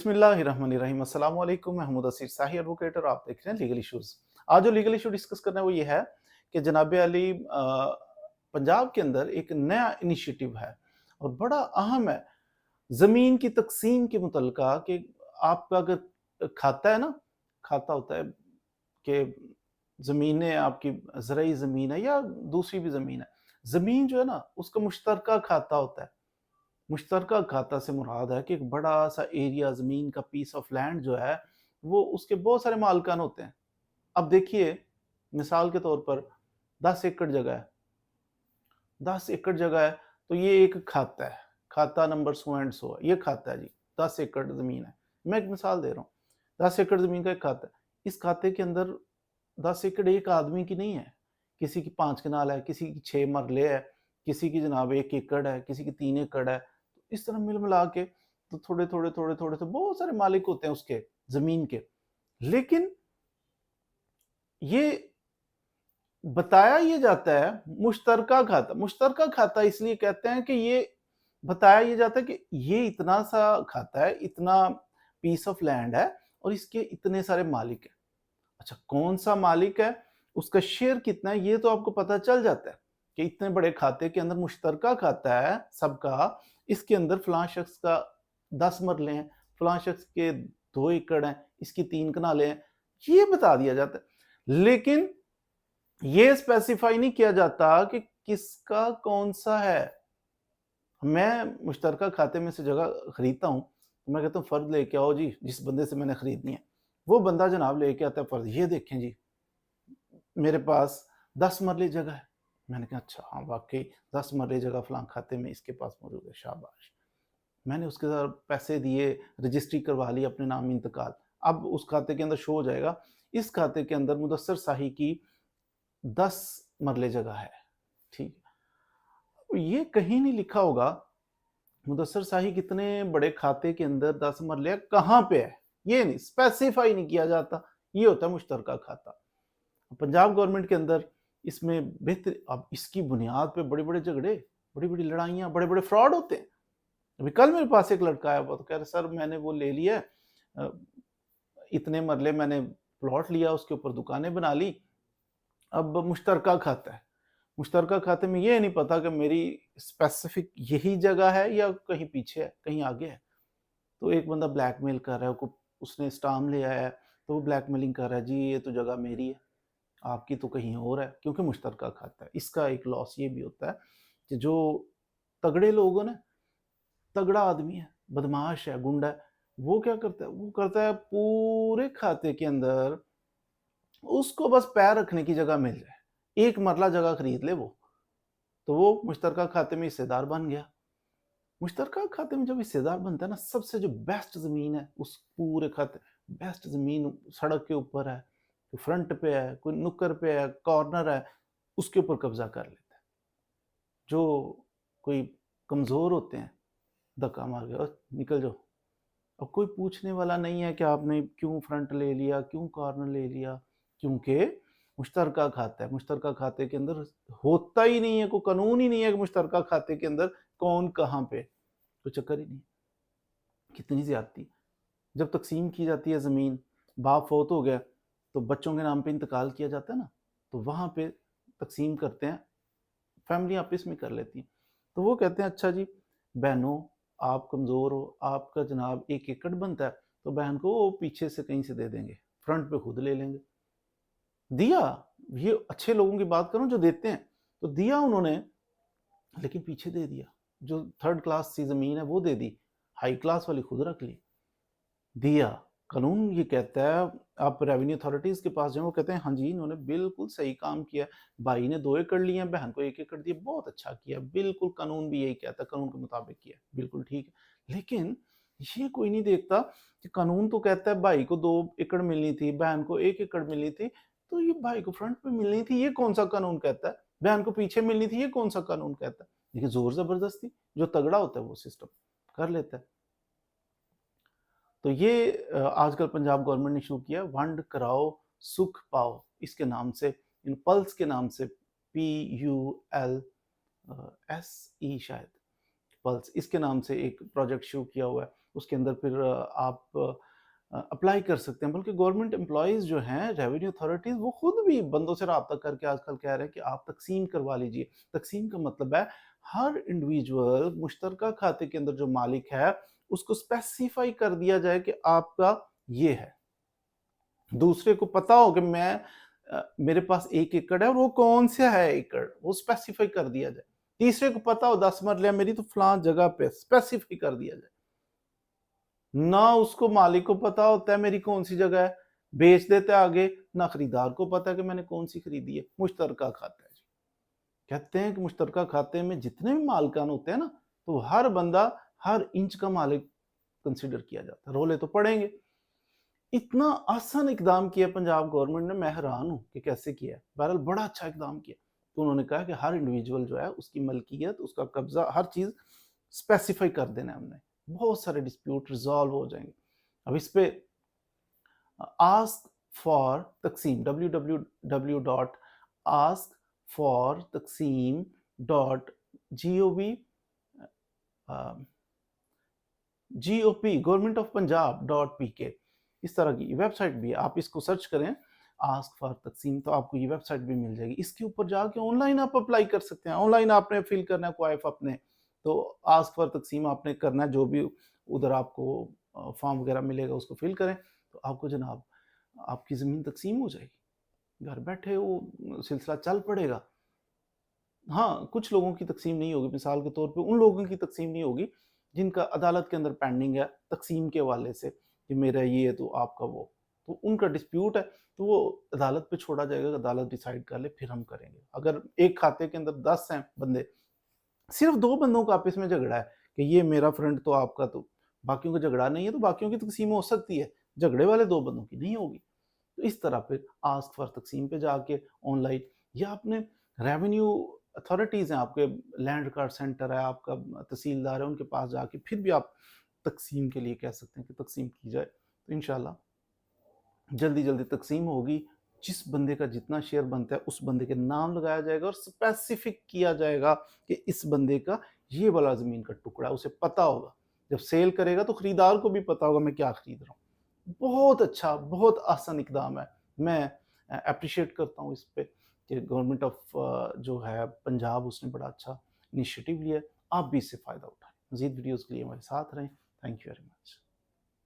बिस्मिल्लाहिर्रहमानिर्रहीम। अस्सलाम वालेकुम। महमूद असीर साही एडवोकेट और आप देख रहे हैं लीगल इश्यूज। आज जो लीगल इशू डिस्कस करना है वो ये है कि जनाब अली पंजाब के अंदर एक नया इनिशिएटिव है और बड़ा अहम है ज़मीन की तकसीम के मुतल्लिका कि आपका अगर खाता है ना, खाता होता है कि ज़मीनें आपकी ज़रई ज़मीन है या दूसरी भी ज़मीन है, ज़मीन जो है ना उसका मुश्तरका खाता होता है। मुश्तरका खाता से मुराद है कि एक बड़ा सा एरिया ज़मीन का पीस ऑफ लैंड जो है वो उसके बहुत सारे मालिकान होते हैं। अब देखिए मिसाल के तौर पर 10 एकड़ जगह है, 10 एकड़ जगह है तो ये एक खाता है, खाता नंबर सो एंड सो है, ये खाता है जी, 10 एकड़ ज़मीन है। मैं एक मिसाल दे रहा हूँ, 10 एकड़ ज़मीन का एक खाता है। इस खाते के अंदर 10 एकड़ एक आदमी की नहीं है, किसी की 5 कनाल है, किसी की 6 मरले है, किसी की जनाब 1 एकड़ है, किसी की 3 एकड़ है। तो इस तरह मिल मिला के तो थोड़े से बहुत सारे मालिक होते हैं उसके ज़मीन के। लेकिन ये बताया ये जाता है मुश्तरका खाता। मुश्तरका खाता इसलिए कहते हैं कि ये बताया ये जाता है कि ये इतना सा खाता है, इतना पीस ऑफ लैंड है और इसके इतने सारे मालिक हैं। अच्छा, कौन सा मालिक है, उसका शेयर कितना है, ये तो आपको पता चल जाता है कि इतने बड़े खाते के अंदर मुश्तरका खाता है सबका, इसके अंदर फलां शख्स का 10 मरले हैं, फलां शख्स के 2 एकड़ हैं, इसकी 3 कनालें हैं, ये बता दिया जाता है। लेकिन ये स्पेसिफाई नहीं किया जाता कि किसका कौन सा है। मैं मुश्तरका खाते में से जगह खरीदता हूँ तो मैं कहता हूँ फर्द लेके आओ जी, जिस बंदे से मैंने खरीदनी है। वो बंदा जनाब लेके आता है फर्द, ये देखें जी मेरे पास 10 मरले जगह है। मैंने कहा अच्छा हाँ वाकई 10 मरले जगह फलां खाते में इसके पास मौजूद है, शाबाश। मैंने उसके साथ पैसे दिए, रजिस्ट्री करवा ली, अपने नाम इंतकाल। अब उस खाते के अंदर शो हो जाएगा इस खाते के अंदर मुदस्सर शाही की 10 मरले जगह है, ठीक है। ये कहीं नहीं लिखा होगा मुदस्सर शाही कितने बड़े खाते के अंदर 10 मरले कहाँ पे है, ये नहीं स्पेसिफाई नहीं किया जाता। ये होता है मुश्तरका खाता। पंजाब गवर्नमेंट के अंदर इसमें बेहतर, अब इसकी बुनियाद पे बड़े बड़े झगड़े, बड़ी बड़ी लड़ाइयाँ, बड़े बड़े फ्रॉड होते हैं। अभी कल मेरे पास एक लड़का आया, वो तो कह रहा सर मैंने वो ले लिया है, इतने मरले मैंने प्लॉट लिया, उसके ऊपर दुकानें बना ली, अब मुश्तरका खाता है। मुश्तरका खाते में ये नहीं पता कि मेरी स्पेसिफिक यही जगह है या कहीं पीछे है, कहीं आगे है। तो एक बंदा ब्लैकमेल कर रहा है, उसने स्टाम ले आया है, तो वो ब्लैकमेलिंग कर रहा है जी ये तो जगह मेरी है, आपकी तो कहीं और है, क्योंकि मुश्तरका खाता है। इसका एक लॉस ये भी होता है कि जो तगड़े लोग हो ना, तगड़ा आदमी है, बदमाश है, गुंडा है, वो क्या करता है, वो करता है पूरे खाते के अंदर उसको बस पैर रखने की जगह मिल जाए, एक मरला जगह खरीद ले वो, तो वो मुश्तरका खाते में हिस्सेदार बन गया। मुश्तरका खाते में जब हिस्सेदार बनता है ना, सबसे जो बेस्ट ज़मीन है उस पूरे खाते, बेस्ट ज़मीन सड़क के ऊपर है, फ्रंट पे है, कोई नुक्कड़ पे है, कॉर्नर है, उसके ऊपर कब्जा कर लेता है। जो कोई कमज़ोर होते हैं, धक्का मार के निकल जाओ। अब कोई पूछने वाला नहीं है कि आपने क्यों फ्रंट ले लिया, क्यों कॉर्नर ले लिया, क्योंकि मुश्तरका खाता है। मुश्तरका खाते के अंदर होता ही नहीं है, कोई कानून ही नहीं है कि मुश्तरका खाते के अंदर कौन कहाँ पे, कोई चक्कर ही नहीं। कितनी ज्यादती। जब तकसीम की जाती है ज़मीन, बाप फौत हो गया तो बच्चों के नाम पे इंतकाल किया जाता है ना, तो वहाँ पे तकसीम करते हैं, फैमिली आपस में कर लेती है। तो वो कहते हैं अच्छा जी बहनों आप कमज़ोर हो, आपका जनाब 1 एकड़ बनता है, तो बहन को वो पीछे से कहीं से दे देंगे, फ्रंट पे खुद ले लेंगे। दिया, ये अच्छे लोगों की बात करूं जो देते हैं, तो दिया उन्होंने, लेकिन पीछे दे दिया। जो थर्ड क्लास सी ज़मीन है वो दे दी, हाई क्लास वाली खुद रख ली। दिया, कानून ये कहता है, आप रेवेन्यू अथॉरिटीज़ के पास जाएँ, वो कहते हैं हाँ जी इन्होंने बिल्कुल सही काम किया, भाई ने 2 एकड़ लिए हैं, बहन को 1 एकड़ दिया, बहुत अच्छा किया, बिल्कुल कानून भी यही कहता है, कानून के मुताबिक किया, बिल्कुल ठीक है। लेकिन ये कोई नहीं देखता कि कानून तो कहता है भाई को 2 एकड़ मिलनी थी, बहन को 1 एकड़ मिलनी थी, तो ये भाई को फ्रंट पे मिलनी थी, ये कौन सा कानून कहता है? बहन को पीछे मिलनी थी, ये कौन सा कानून कहता है? देखिए ज़ोर ज़बरदस्ती, जो तगड़ा होता है वो सिस्टम कर लेता है। तो ये आजकल पंजाब गवर्नमेंट ने शुरू किया, वंड कराओ सुख पाओ, इसके नाम से, इन पल्स के नाम से, PULSE शायद, पल्स इसके नाम से एक प्रोजेक्ट शुरू किया हुआ है। उसके अंदर फिर आप अप्लाई कर सकते हैं। बल्कि गवर्नमेंट एम्प्लॉइज़ जो हैं, रेवेन्यू अथॉरिटीज़, वो खुद भी बंदों से राब्ता करके आजकल कह रहे हैं कि आप तक़सीम करवा लीजिए। तक़सीम का मतलब है हर इंडिविजुअल मुश्तरका खाते के अंदर जो मालिक है, उसको स्पेसिफ़ाई कर दिया जाए कि आपका ये है। दूसरे को पता हो कि मेरे पास 1 एकड़ है और वो कौन-सा है एकड़, वो स्पेसिफ़ाई कर दिया जाए। तीसरे को पता हो 10 मरले मेरी तो फलां जगह पे, स्पेसिफ़ाई कर दिया जाए। ना उसको मालिक को पता होता है मेरी कौन-सी जगह है, बेच देता है आगे, ना खरीदार को पता है कि मैंने कौन-सी खरीदी है। मुश्तरका खाता है जी। कहते हैं कि मुश्तरका खाते में जितने भी मालिकान होते हैं ना, तो हर बंदा हर इंच का मालिक कंसीडर किया जाता है। रोले तो पड़ेंगे। इतना आसान इकदाम किया पंजाब गवर्नमेंट ने, मैं हैरान हूँ कि कैसे किया है। बहरहाल बड़ा अच्छा इकदाम किया। तो उन्होंने कहा कि हर इंडिविजुअल जो है उसकी मलकियत, उसका कब्जा, हर चीज़ स्पेसिफाई कर देना है हमने। बहुत सारे डिस्प्यूट रिजॉल्व हो जाएंगे। अब इस पे आस्क फॉर तकसीम www.askfortakseem.gov GOP government of Punjab .pk इस तरह की वेबसाइट भी है। आप इसको सर्च करें आस्क फॉर तकसीम, तो आपको ये वेबसाइट भी मिल जाएगी। इसके ऊपर जाके ऑनलाइन आप अप्लाई कर सकते हैं। ऑनलाइन आपने फिल करना है क्वाइफ अपने, तो आस्क फॉर तकसीम आपने करना है। जो भी उधर आपको फॉर्म वगैरह मिलेगा उसको फिल करें, तो आपको जनाब आपकी ज़मीन तकसीम हो जाएगी। घर बैठे वो सिलसिला चल पड़ेगा। हाँ, कुछ लोगों की तकसीम नहीं होगी, मिसाल के तौर पे उन लोगों की तकसीम नहीं होगी जिनका अदालत के अंदर पेंडिंग है तकसीम के हवाले से कि मेरा ये तो आपका वो, तो उनका डिस्प्यूट है, तो वो अदालत पे छोड़ा जाएगा, अदालत डिसाइड कर ले, फिर हम करेंगे। अगर एक खाते के अंदर 10 हैं बंदे, सिर्फ 2 बंदों का आपस में झगड़ा है कि ये मेरा फ्रेंड तो आपका, तो बाकियों का झगड़ा नहीं है, तो बाकियों की तकसीम हो सकती है, झगड़े वाले 2 बंदों की नहीं होगी। तो इस तरह फिर आस्क फॉर तकसीम पे जाके ऑनलाइन, या आपने रेवेन्यू अथॉरिटीज़ हैं, आपके लैंड रिकॉर्ड सेंटर है, आपका तहसीलदार है, उनके पास जाके फिर भी आप तकसीम के लिए कह सकते हैं कि तकसीम की जाए। तो इंशाल्लाह जल्दी जल्दी तकसीम होगी। जिस बंदे का जितना शेयर बनता है उस बंदे के नाम लगाया जाएगा और स्पेसिफिक किया जाएगा कि इस बंदे का ये वाला ज़मीन का टुकड़ा है, उसे पता होगा। जब सेल करेगा तो खरीदार को भी पता होगा मैं क्या खरीद रहा हूँ। बहुत अच्छा, बहुत आसान इकदाम है। मैं एप्रिशिएट करता हूँ इस पे कि गवर्नमेंट ऑफ जो है पंजाब, उसने बड़ा अच्छा इनिशिएटिव लिया है। आप भी इससे फ़ायदा उठाएं। मज़ीद वीडियोज़ के लिए हमारे साथ रहें। Thank you very much.